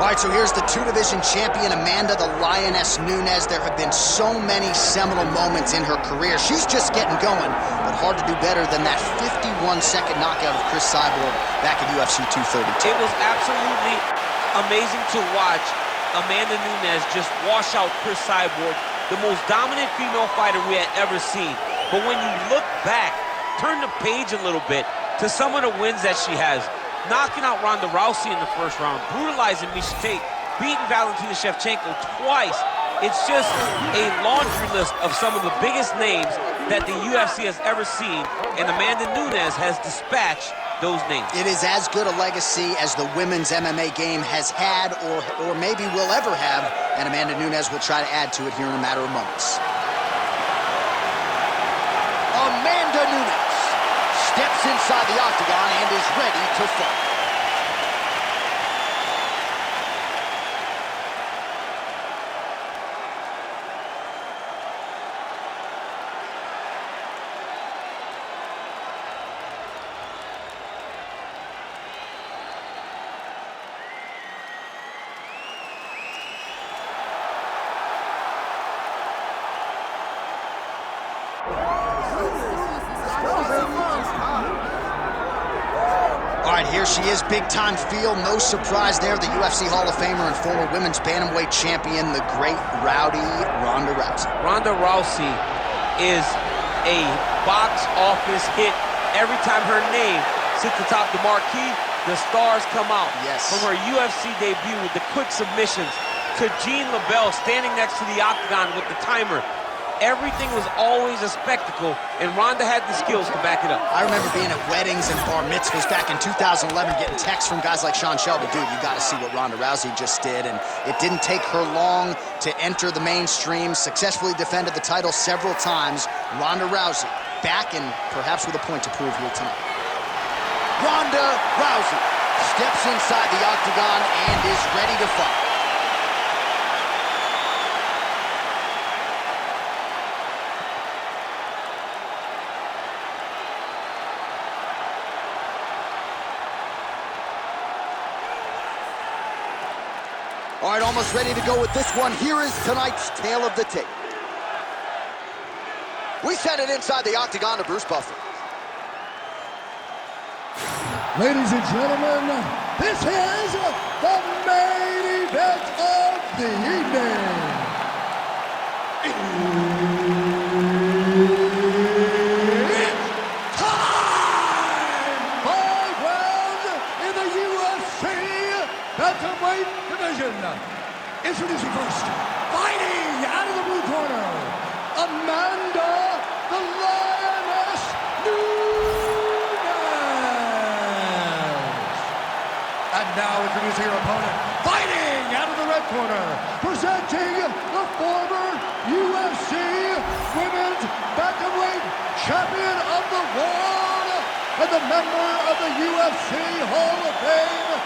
All right, so here's the two-division champion, Amanda the Lioness Nunes. There have been so many seminal moments in her career. She's just getting going, but hard to do better than that 51-second knockout of Cris Cyborg back at UFC 232. It was absolutely amazing to watch Amanda Nunes just wash out Cris Cyborg, the most dominant female fighter we had ever seen. But when you look back, turn the page a little bit to some of the wins that she has. Knocking out Ronda Rousey in the first round, brutalizing Miesha Tate, beating Valentina Shevchenko twice. It's just a laundry list of some of the biggest names that the UFC has ever seen, and Amanda Nunes has dispatched those names. It is as good a legacy as the women's MMA game has had or maybe will ever have, and Amanda Nunes will try to add to it here in a matter of moments. Amanda Nunes steps inside the octagon and is ready to fight. Here she is, big-time feel, no surprise there. The UFC Hall of Famer and former women's bantamweight champion, the great rowdy Ronda Rousey. Ronda Rousey is a box office hit. Every time her name sits atop the marquee, the stars come out. Yes. From her UFC debut with the quick submissions to Jean LaBelle standing next to the octagon with the timer. Everything was always a spectacle, and Ronda had the skills to back it up. I remember being at weddings and bar mitzvahs back in 2011, getting texts from guys like Sean Shelby, dude, you gotta see what Ronda Rousey just did, and it didn't take her long to enter the mainstream, successfully defended the title several times. Ronda Rousey back and perhaps with a point to prove here tonight. Ronda Rousey steps inside the octagon and is ready to fight. All right, almost ready to go with this one. Here is tonight's tale of the tape. We send it inside the octagon to Bruce Buffer. Ladies and gentlemen, this is the main event of the evening. It's time! 5 rounds in the UFC bantamweight division. Introducing first, fighting out of the blue corner, Amanda the Lioness Nunes. And now introducing her opponent, fighting out of the red corner, presenting the former UFC Women's Bantamweight Champion of the World and the member of the UFC Hall of Fame,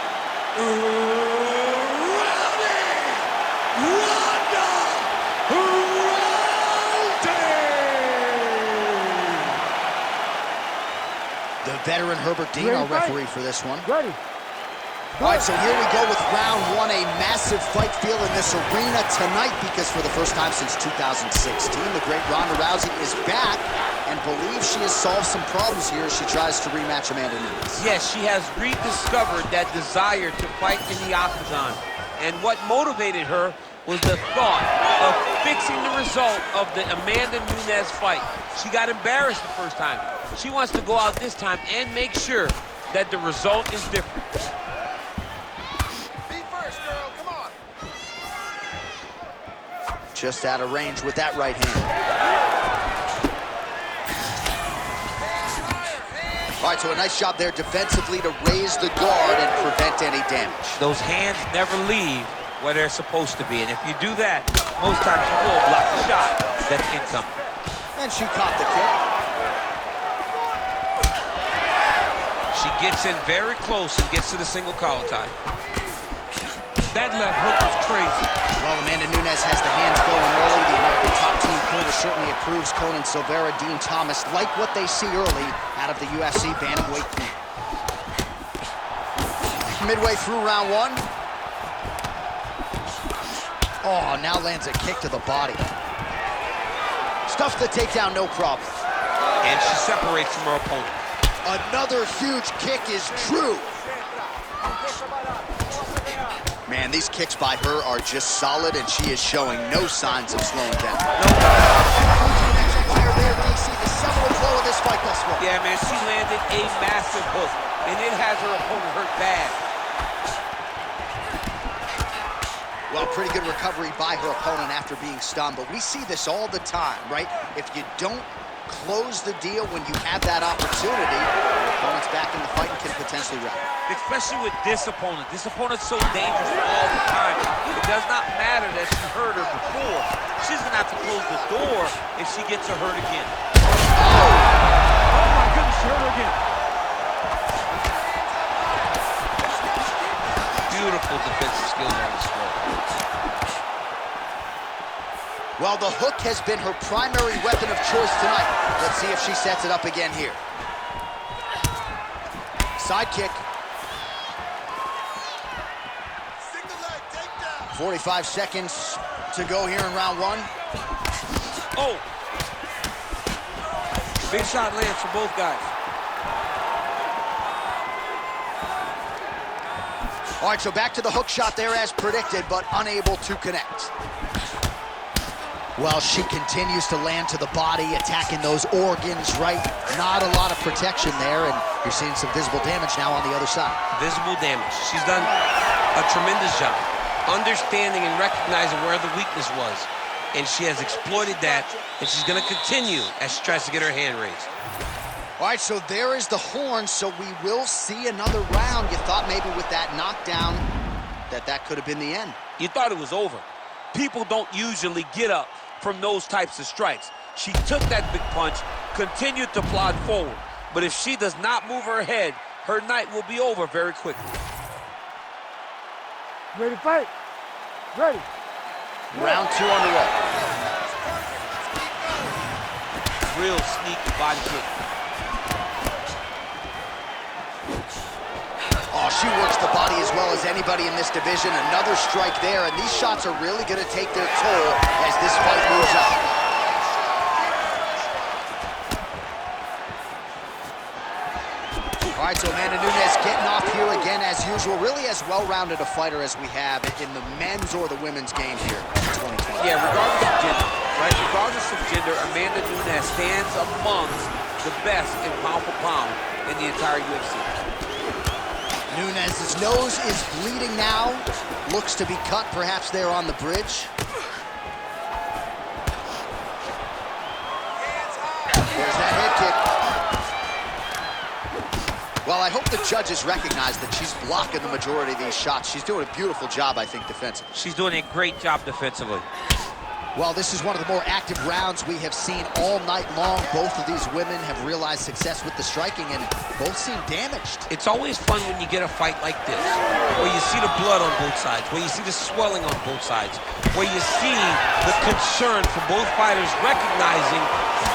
Ronda Rousey! The veteran Herbert Dean, our referee for this one. Ready. All right, so here we go with round one, a massive fight feel in this arena tonight because for the first time since 2016, the great Ronda Rousey is back and believes she has solved some problems here as she tries to rematch Amanda Nunes. Yes, she has rediscovered that desire to fight in the octagon. And what motivated her was the thought of fixing the result of the Amanda Nunes fight. She got embarrassed the first time. She wants to go out this time and make sure that the result is different. Be first, girl, come on. Just out of range with that right hand. All right, so a nice job there defensively to raise the guard and prevent any damage. Those hands never leave where they're supposed to be, and if you do that, most times you will block the shot that's incoming. And she caught the kick. She gets in very close and gets to the single collar tie. That left hook was crazy. Well, Amanda Nunes has the hands going early. The American top team corner certainly approves. Conan Silveira, Dean Thomas like what they see early out of the UFC bantamweight camp. Midway through round one. Oh, now lands a kick to the body. Stuffs the takedown, no problem. And she separates from her opponent. Another huge kick is true. Man, these kicks by her are just solid, and she is showing no signs of slowing down. There we see the seminal blow of this fight thus far. Yeah, man, she landed a massive hook, and it has her opponent hurt bad. Well, pretty good recovery by her opponent after being stunned, but we see this all the time, right? If you don't close the deal when you have that opportunity, your opponent's back in the fight and can potentially wrap. Especially with this opponent. This opponent's so dangerous all the time. It does not matter that she hurt her before. She's gonna have to close the door if she gets her hurt again. Oh my goodness, she hurt her again. Beautiful defensive skills on this floor. Well, the hook has been her primary weapon of choice tonight. Let's see if she sets it up again here. Side kick. 45 seconds to go here in round one. Oh! Big shot lands for both guys. All right, so back to the hook shot there as predicted, but unable to connect. Well, she continues to land to the body, attacking those organs, right? Not a lot of protection there, and you're seeing some visible damage now on the other side. Visible damage. She's done a tremendous job understanding and recognizing where the weakness was. And she has exploited that, and she's going to continue as she tries to get her hand raised. All right, so there is the horn, so we will see another round. You thought maybe with that knockdown that could have been the end. You thought it was over. People don't usually get up from those types of strikes. She took that big punch, continued to plod forward. But if she does not move her head, her night will be over very quickly. Ready to fight? Ready. Round two on the way. Real sneaky body kick. Oh, she works the body as well as anybody in this division. Another strike there, and these shots are really going to take their toll as this fight moves on. All right, so Amanda Nunes getting off here again as usual. Really as well-rounded a fighter as we have in the men's or the women's game here in 2020. Yeah, regardless of gender, right? Regardless of gender, Amanda Nunes stands amongst the best in pound for pound in the entire UFC. Nunes' nose is bleeding now. Looks to be cut, perhaps there on the bridge. There's that head kick. Well, I hope the judges recognize that she's blocking the majority of these shots. She's doing a beautiful job, I think, defensively. She's doing a great job defensively. Well, this is one of the more active rounds we have seen all night long. Both of these women have realized success with the striking, and both seem damaged. It's always fun when you get a fight like this, where you see the blood on both sides, where you see the swelling on both sides, where you see the concern from both fighters recognizing,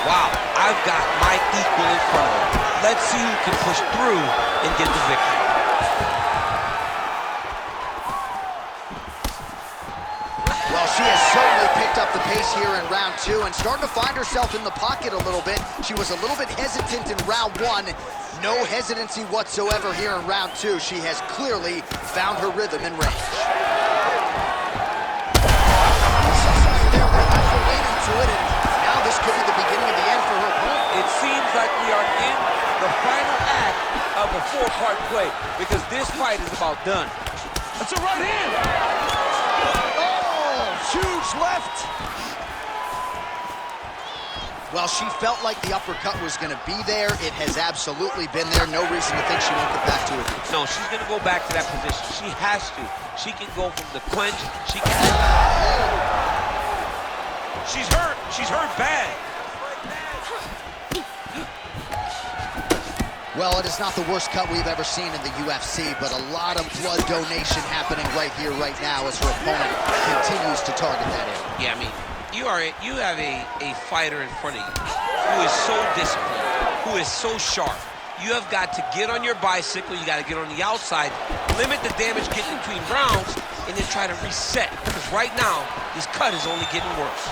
wow, I've got my equal in front of me. Let's see who can push through and get the victory. Well, she has certainly picked up the pace here in round two and starting to find herself in the pocket a little bit. She was a little bit hesitant in round one. No hesitancy whatsoever here in round two. She has clearly found her rhythm and range. Now this could be the beginning of the end for her opponent. It seems like we are in the final act of a four-part play because this fight is about done. That's a right hand. Huge left. Well, she felt like the uppercut was going to be there. It has absolutely been there. No reason to think she won't get back to it. No, she's going to go back to that position. She has to. She can go from the clinch. She can. She's hurt. She's hurt bad. Well, it is not the worst cut we've ever seen in the UFC, but a lot of blood donation happening right here, right now, as her opponent continues to target that area. Yeah, I mean, you have a fighter in front of you who is so disciplined, who is so sharp. You have got to get on your bicycle, you got to get on the outside, limit the damage, get between rounds, and then try to reset. Because right now, This cut is only getting worse.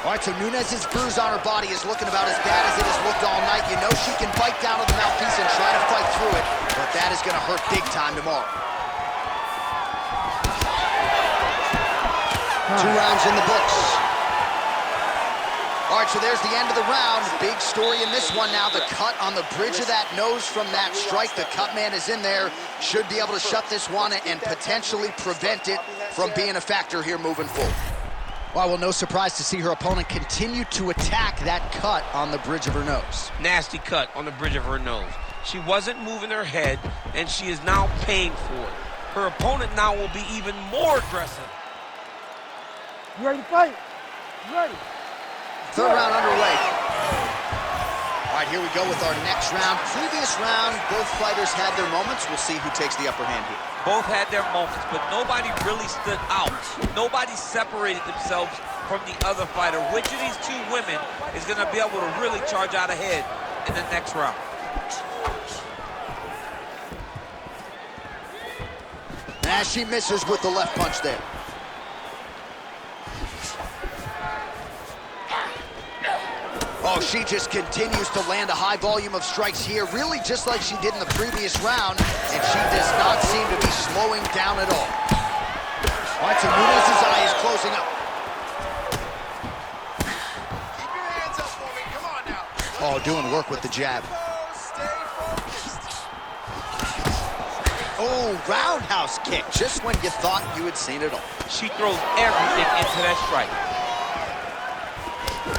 All right, so Nunes' bruise on her body is looking about as bad as it has looked all night. You know she can bite down on the mouthpiece and try to fight through it, but that is going to hurt big time tomorrow. 2 rounds in the books. All right, so there's the end of the round. Big story in this one now. The cut on the bridge of that nose from that strike. The cut man is in there. Should be able to shut this one and potentially prevent it from being a factor here moving forward. Well, no surprise to see her opponent continue to attack that cut on the bridge of her nose. Nasty cut on the bridge of her nose. She wasn't moving her head, and she is now paying for it. Her opponent now will be even more aggressive. You ready to fight? You ready? 3rd round underway. All right, here we go with our next round. Previous round, both fighters had their moments. We'll see who takes the upper hand here. Both had their moments, but nobody really stood out. Nobody separated themselves from the other fighter. Which of these 2 women is going to be able to really charge out ahead in the next round? As she misses with the left punch there. Oh, she just continues to land a high volume of strikes here, really just like she did in the previous round, and she does not seem to be slowing down at all. All right, so Nunes' eye is closing up. Keep your hands up for me. Come on now. Oh, doing work with the jab. Stay focused. Oh, roundhouse kick, just when you thought you had seen it all. She throws everything into that strike.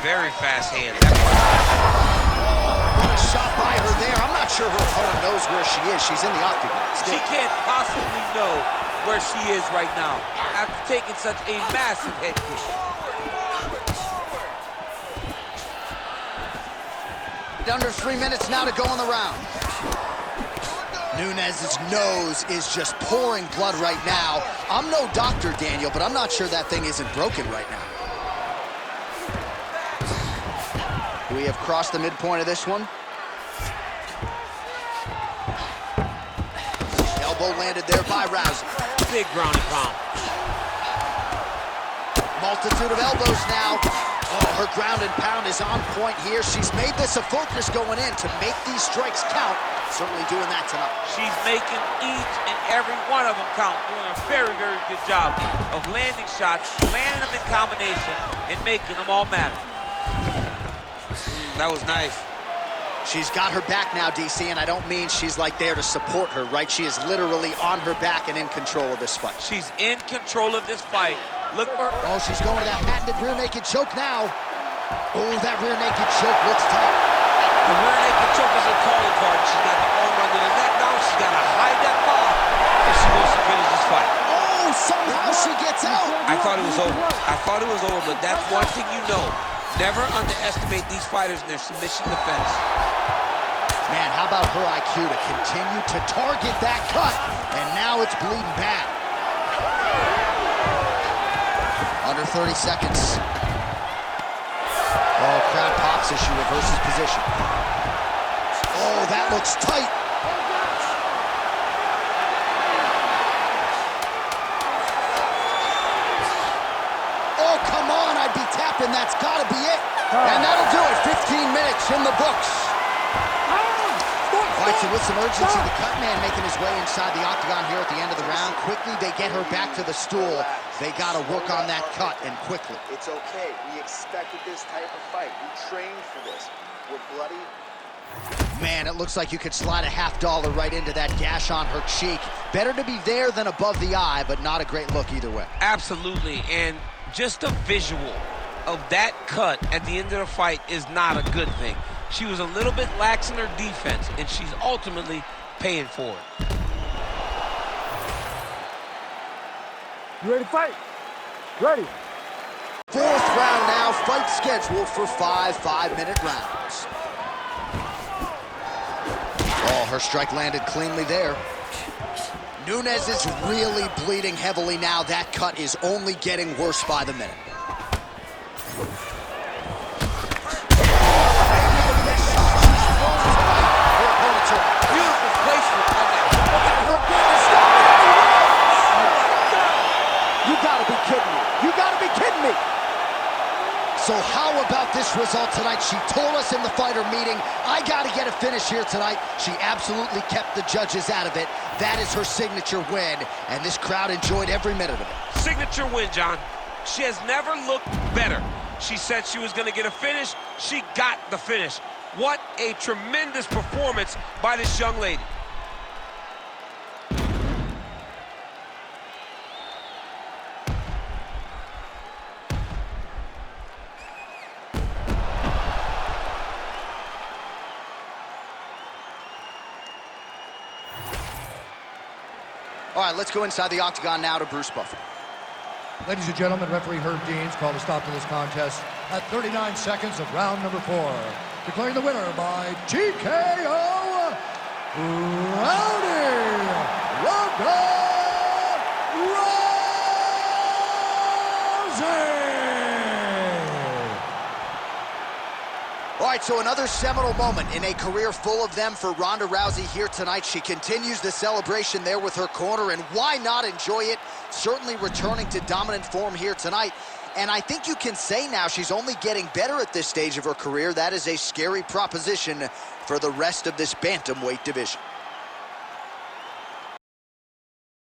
Very fast hands. What a shot by her there. I'm not sure her opponent knows where she is. She's in the octagon. She can't possibly know where she is right now after taking such a massive head kick. Under 3 minutes now to go in the round. Nunes' nose is just pouring blood right now. I'm no doctor, Daniel, but I'm not sure that thing isn't broken right now. We have crossed the midpoint of this one. Elbow landed there by Rousey. Big ground and pound. Multitude of elbows now. Oh, her ground and pound is on point here. She's made this a focus going in to make these strikes count. Certainly doing that tonight. She's making each and every one of them count. Doing a very, very good job of landing shots, landing them in combination, and making them all matter. That was nice. She's got her back now, DC, and I don't mean she's like there to support her, right? She is literally on her back and in control of this fight. She's in control of this fight. Look for her. Oh, she's going to that patented rear naked choke now. Oh, that rear naked choke looks tough. The rear naked choke is her calling card. She's got the arm under the neck now. She's got to hide that ball if she wants to finish this fight. Oh, somehow she gets out. I thought it was over. I thought it was over, but that's one thing you know. Never underestimate these fighters in their submission defense. Man, how about her IQ to continue to target that cut, and now it's bleeding bad. Under 30 seconds. Oh, crowd pops as she reverses position. Oh, that looks tight. Oh, come on, I'd be tapping. That's got to be it. And that'll do it. 15 minutes in the books. All right, so with some urgency, the cut man making his way inside the octagon here at the end of the round. Quickly, they get her back to the stool. They got to work on that cut, and quickly. It's okay. We expected this type of fight. We trained for this. We're bloody. Man, it looks like you could slide a $50 right into that gash on her cheek. Better to be there than above the eye, but not a great look either way. Absolutely, and just a visual of that cut at the end of the fight is not a good thing. She was a little bit lax in her defense, and she's ultimately paying for it. You ready to fight? Ready. 4th round now, fight scheduled for 5 5-minute rounds. Oh, her strike landed cleanly there. Nunes is really bleeding heavily now. That cut is only getting worse by the minute. Beautiful placement on that. You gotta be kidding me. You gotta result tonight. She told us in the fighter meeting, I got to get a finish here tonight. She absolutely kept the judges out of it. That is her signature win, and this crowd enjoyed every minute of it. Signature win, John. She has never looked better. She said she was going to get a finish. She got the finish. What a tremendous performance by this young lady. All right, let's go inside the octagon now to Bruce Buffer. Ladies and gentlemen, referee Herb Deans called a stop to this contest at 39 seconds of round number 4. Declaring the winner by TKO, Ronda Rousey! All right, so another seminal moment in a career full of them for Ronda Rousey here tonight. She continues the celebration there with her corner, and why not enjoy it? Certainly returning to dominant form here tonight. And I think you can say now she's only getting better at this stage of her career. That is a scary proposition for the rest of this bantamweight division.